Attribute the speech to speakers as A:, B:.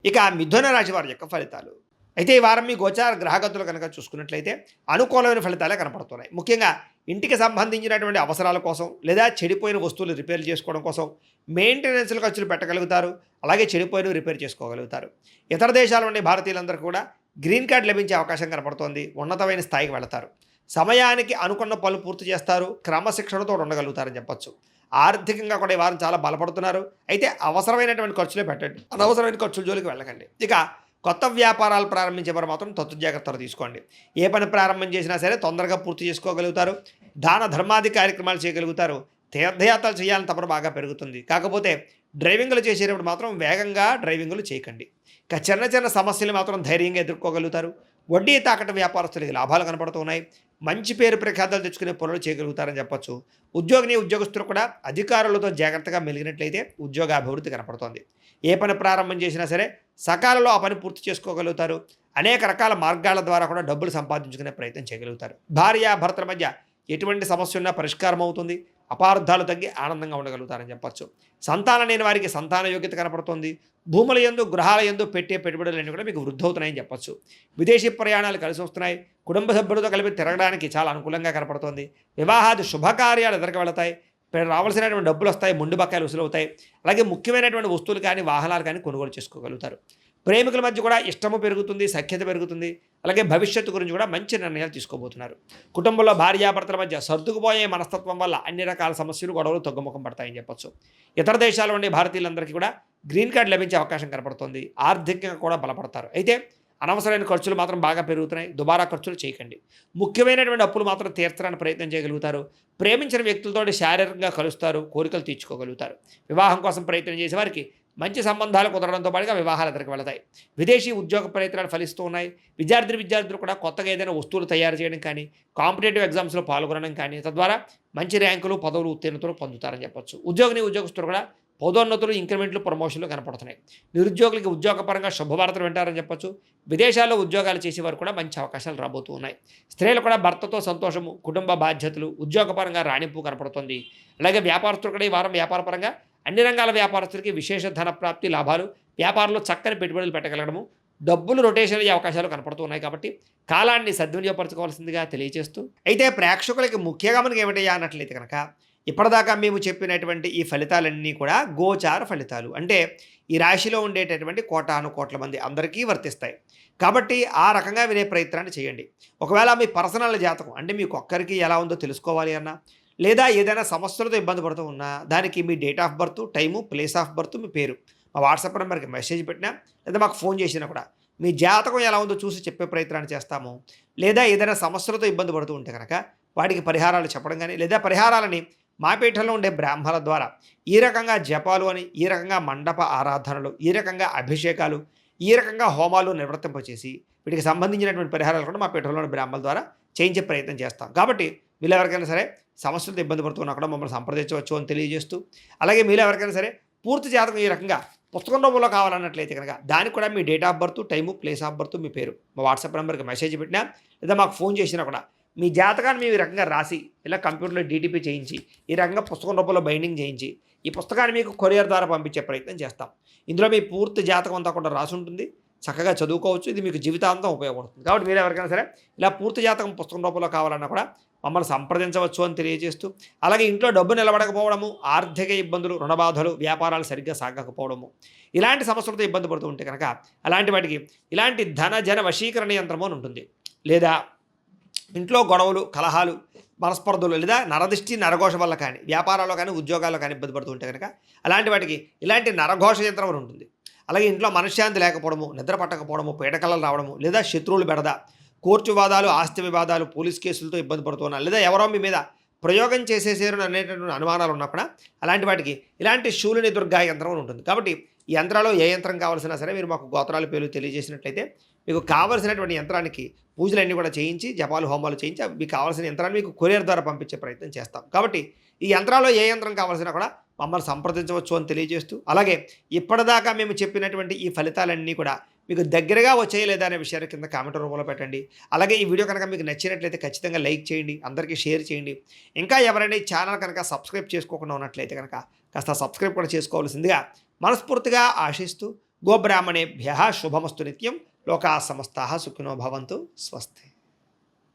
A: ఇక మిథున రాశి వారి యొక్క ఫలితాలు. అయితే ఈ వారం మీ గోచార గ్రహగతులు కనుక చూసుకున్నట్లయితే అనుకూలమైన ఫలితాలే కనపడుతున్నాయి. ముఖ్యంగా ఇంటికి సంబంధించినటువంటి అవసరాల కోసం లేదా చెడిపోయిన వస్తువులు రిపేర్ చేసుకోవడం కోసం మెయింటెనెన్స్‌ల ఖర్చులు పెట్టగలుగుతారు. అలాగే చెడిపోయినవి రిపేర్ చేసుకోగలుగుతారు. ఇతర దేశాల నుండి భారతీయులందరూ కూడా గ్రీన్ కార్డ్ లభించే అవకాశం కనపడుతోంది. ఉన్నతమైన స్థాయికి వెళతారు. సమయానికి అనుకున్న పనులు పూర్తి చేస్తారు. క్రమశిక్షణతో ఉండగలుగుతారని చెప్పొచ్చు. ఆర్థికంగా కూడా ఈ వారం చాలా బలపడుతున్నారు. అయితే అవసరమైనటువంటి ఖర్చులే పెట్టండి. అనవసరమైన ఖర్చుల జోలికి వెళ్ళకండి. ఇక కొత్త వ్యాపారాలు ప్రారంభించే వారు మాత్రం తత్తు జాగ్రత్తలు తీసుకోండి. ఏ పని ప్రారంభం చేసినా సరే తొందరగా పూర్తి చేసుకోగలుగుతారు. దాన ధర్మాది కార్యక్రమాలు చేయగలుగుతారు. తీర్థయాత్రలు చేయాలని తపన బాగా పెరుగుతుంది. కాకపోతే డ్రైవింగ్లు చేసేటప్పుడు మాత్రం వేగంగా డ్రైవింగ్లు చేయకండి. ఇక చిన్న చిన్న సమస్యలు మాత్రం ధైర్యంగా ఎదుర్కోగలుగుతారు. వడ్డీ తాకట్టు వ్యాపారస్తులకి లాభాలు కనపడుతున్నాయి. మంచి పేరు ప్రఖ్యాతలు తెచ్చుకునే పనులు చేయగలుగుతారని చెప్పొచ్చు. ఉద్యోగస్తులు కూడా అధికారులతో జాగ్రత్తగా మెలిగినట్లయితే ఉద్యోగ అభివృద్ధి కనపడుతోంది. ఏ పని ప్రారంభం చేసినా సరే సకాలంలో ఆ పని పూర్తి చేసుకోగలుగుతారు. అనేక రకాల మార్గాల ద్వారా కూడా డబ్బులు సంపాదించుకునే ప్రయత్నం చేయగలుగుతారు. భార్యాభర్తల మధ్య ఎటువంటి సమస్య ఉన్నా పరిష్కారం అవుతుంది. అపార్థాలు తగ్గి ఆనందంగా ఉండగలుగుతారని చెప్పొచ్చు. సంతానం లేని వారికి సంతాన యోగ్యత కనపడుతుంది. భూముల యందు గృహాల యందు పెట్టే పెట్టుబడులన్నీ కూడా మీకు వృద్ధి అవుతున్నాయని చెప్పొచ్చు. విదేశీ ప్రయాణాలు కలిసి వస్తున్నాయి. కుటుంబ సభ్యులతో కలిపి తిరగడానికి చాలా అనుకూలంగా కనపడుతోంది. వివాహాది శుభకార్యాలు ఎదురుకు వెళతాయి. రావాల్సినటువంటి డబ్బులు వస్తాయి. ముందు బకాయిలు వసూలవుతాయి. అలాగే ముఖ్యమైనటువంటి వస్తువులు కానీ వాహనాలు కానీ కొనుగోలు చేసుకోగలుగుతారు. ప్రేమికుల మధ్య కూడా ఇష్టము పెరుగుతుంది, సఖ్యత పెరుగుతుంది. అలాగే భవిష్యత్తు గురించి కూడా మంచి నిర్ణయాలు తీసుకోబోతున్నారు. కుటుంబంలో భార్యాభర్తల మధ్య సర్దుకుపోయే మనస్తత్వం వల్ల అన్ని రకాల సమస్యలు గొడవలు తగ్గుముఖం పడతాయని చెప్పొచ్చు. ఇతర దేశాల నుండి భారతీయులందరికీ కూడా గ్రీన్ కార్డ్ లభించే అవకాశం కనపడుతుంది. ఆర్థికంగా కూడా బలపడతారు. అయితే అనవసరమైన ఖర్చులు మాత్రం బాగా పెరుగుతున్నాయి. దుబారా ఖర్చులు చేయకండి. ముఖ్యమైనటువంటి అప్పులు మాత్రం తీర్చడానికి ప్రయత్నం చేయగలుగుతారు. ప్రేమించిన వ్యక్తులతో శారీరకంగా కలుస్తారు. కోరికలు తీర్చుకోగలుగుతారు. వివాహం కోసం ప్రయత్నం చేసే వారికి మంచి సంబంధాలు కుదరడంతో పాటుగా వివాహాలు ఎదురుకు వెళతాయి. విదేశీ ఉద్యోగ ప్రయత్నాలు ఫలిస్తూ ఉన్నాయి. విద్యార్థులు కూడా కొత్తగా ఏదైనా వస్తువులు తయారు చేయడం కానీ కాంపిటేటివ్ ఎగ్జామ్స్లో పాల్గొనడం కానీ తద్వారా మంచి ర్యాంకులు పదవులు ఉత్తీర్ణతలు పొందుతారని చెప్పొచ్చు. ఉద్యోగస్తులు కూడా పదోన్నతులు ఇంక్రిమెంట్లు ప్రమోషన్లు కనపడుతున్నాయి. నిరుద్యోగులకి ఉద్యోగపరంగా శుభవార్తలు వింటారని చెప్పొచ్చు. విదేశాల్లో ఉద్యోగాలు చేసేవారు కూడా మంచి అవకాశాలు రాబోతూ ఉన్నాయి. స్త్రీలు కూడా భర్తతో సంతోషము, కుటుంబ బాధ్యతలు, ఉద్యోగపరంగా రాణింపు కనపడుతుంది. అలాగే వ్యాపారస్తులు కూడా ఈ వారం వ్యాపారపరంగా అన్ని రంగాల వ్యాపారస్తులకి విశేష ధన ప్రాప్తి, లాభాలు, వ్యాపారంలో చక్కని పెట్టుబడులు పెట్టగలగడము, డబ్బులు రొటేషన్ అయ్యే అవకాశాలు కనపడుతూ ఉన్నాయి. కాబట్టి కాలాన్ని సద్వినియోగపరచుకోవాల్సిందిగా తెలియజేస్తూ అయితే ప్రేక్షకులకి ముఖ్యంగా మనకి ఏమిటయ్యా అన్నట్లయితే కనుక ఇప్పటిదాకా మేము చెప్పినటువంటి ఈ ఫలితాలన్నీ కూడా గోచార ఫలితాలు. అంటే ఈ రాశిలో ఉండేటటువంటి కోటాను కోట్ల మంది అందరికీ వర్తిస్తాయి. కాబట్టి ఆ రకంగా వినే ప్రయత్నాన్ని చేయండి. ఒకవేళ మీ పర్సనల్ జాతకం అంటే మీకు ఒక్కరికి ఎలా ఉందో తెలుసుకోవాలి అన్నా, లేదా ఏదైనా సమస్యలతో ఇబ్బంది పడుతూ ఉన్నా దానికి మీ date of birth, time, place of birth, మీ పేరు మా వాట్సాప్ నెంబర్కి మెసేజ్ పెట్టినా లేదా మాకు ఫోన్ చేసినా కూడా మీ జాతకం ఎలా ఉందో చూసి చెప్పే ప్రయత్నాన్ని చేస్తాము. లేదా ఏదైనా సమస్యలతో ఇబ్బంది పడుతూ ఉంటే కనుక వాటికి పరిహారాలు చెప్పడం కానీ లేదా పరిహారాలని మా పీఠంలో ఉండే బ్రాహ్మణుల ద్వారా ఈ రకంగా జపాలు అని, ఈ రకంగా మండప ఆరాధనలు, ఈ రకంగా అభిషేకాలు, ఈ రకంగా హోమాలు నిర్వర్తింపచేసి వీటికి సంబంధించినటువంటి పరిహారాలు కూడా మా పీఠంలోని బ్రాహ్మణుల ద్వారా చేయించే ప్రయత్నం చేస్తాం. కాబట్టి వీళ్ళు ఎవరికైనా సరే సమస్యలతో ఇబ్బంది పడుతున్నా కూడా మమ్మల్ని సంప్రదించవచ్చు అని తెలియజేస్తూ, అలాగే మీరు ఎవరికైనా సరే పూర్తి జాతకం ఈ రకంగా పుస్తకం రూపంలో కావాలన్నట్లయితే కనుక దానికి కూడా మీ date of birth, time, place of birth, మీ పేరు మా వాట్సాప్ నెంబర్కి మెసేజ్ పెట్టినా లేదా మాకు ఫోన్ చేసినా కూడా మీ జాతకాన్ని మేము ఈ రకంగా రాసి ఇలా కంప్యూటర్లో డీటీపీ చేయించి ఈ రకంగా పుస్తకం రూపంలో బైండింగ్ చేయించి ఈ పుస్తకాన్ని మీకు కొరియర్ ద్వారా పంపించే ప్రయత్నం చేస్తాం. ఇందులో మీ పూర్తి జాతకం అంతా కూడా రాసి ఉంటుంది. చక్కగా చదువుకోవచ్చు. ఇది మీకు జీవితాంతం ఉపయోగపడుతుంది. కాబట్టి మీరు ఎవరికైనా సరే ఇలా పూర్తి జాతకం పుస్తకం రూపంలో కావాలన్నా కూడా మమ్మల్ని సంప్రదించవచ్చు అని తెలియజేస్తూ, అలాగే ఇంట్లో డబ్బు నిలబడకపోవడము, ఆర్థిక ఇబ్బందులు, రుణబాధలు, వ్యాపారాలు సరిగ్గా సాగకపోవడము, ఇలాంటి సమస్యలతో ఇబ్బంది పడుతూ ఉంటే కనుక అలాంటి వాటికి ఇలాంటి ధన జన వశీకరణ యంత్రము అని ఉంటుంది. లేదా ఇంట్లో గొడవలు, కలహాలు, మనస్పర్ధలు లేదా నరదిష్టి, నరఘోష వల్ల కానీ వ్యాపారాల్లో కానీ ఉద్యోగాల్లో కానీ ఇబ్బంది పడుతూ ఉంటే కనుక అలాంటి వాటికి ఇలాంటి నరఘోష యంత్రం అని ఉంటుంది. అలాగే ఇంట్లో మనశ్శాంతి లేకపోవడము, నిద్ర పట్టకపోవడము, పీడకలలు రావడము, లేదా శత్రువులు బెడద, కోర్టు వివాదాలు, ఆస్తి వివాదాలు, పోలీస్ కేసులతో ఇబ్బంది పడుతున్నా, లేదా ఎవరో మీ మీద ప్రయోగం చేసేసారు అనేటటువంటి అనుమానాలు ఉన్నప్పుడు అలాంటి వాటికి ఇలాంటి శూలిని దుర్గా యంత్రం అని ఉంటుంది. కాబట్టి ఈ యంత్రాల్లో ఏ యంత్రం కావాల్సినా సరే మీరు మాకు గోత్రాల పేర్లు తెలియజేసినట్లయితే మీకు కావాల్సినటువంటి యంత్రానికి పూజలన్నీ కూడా చేయించి, జపాలు, హోమాలు చేయించి మీకు కావాల్సిన యంత్రాన్ని మీకు కొరియర్ ద్వారా పంపించే ప్రయత్నం చేస్తాం. కాబట్టి ఈ యంత్రాల్లో ఏ యంత్రం కావాల్సినా కూడా మమ్మల్ని సంప్రదించవచ్చు అని తెలియజేస్తూ, అలాగే ఇప్పటిదాకా మేము చెప్పినటువంటి ఈ ఫలితాలన్నీ కూడా మీకు దగ్గరగా వచ్చాయి లేదా అనే విషయాన్ని కింద కామెంట్ రూపంలో పెట్టండి. అలాగే ఈ వీడియో కనుక మీకు నచ్చినట్లయితే ఖచ్చితంగా లైక్ చేయండి, అందరికీ షేర్ చేయండి. ఇంకా ఎవరైనా ఈ ఛానల్ కనుక సబ్స్క్రైబ్ చేసుకోకుండా ఉన్నట్లయితే కనుక కాస్త సబ్స్క్రైబ్ కూడా చేసుకోవాల్సిందిగా మనస్ఫూర్తిగా ఆశిస్తూ గోబ్రాహ్మణేభ్య శుభమస్తు నిత్యం. లోకా సమస్తాః సుఖినో భవంతు. స్వస్తి.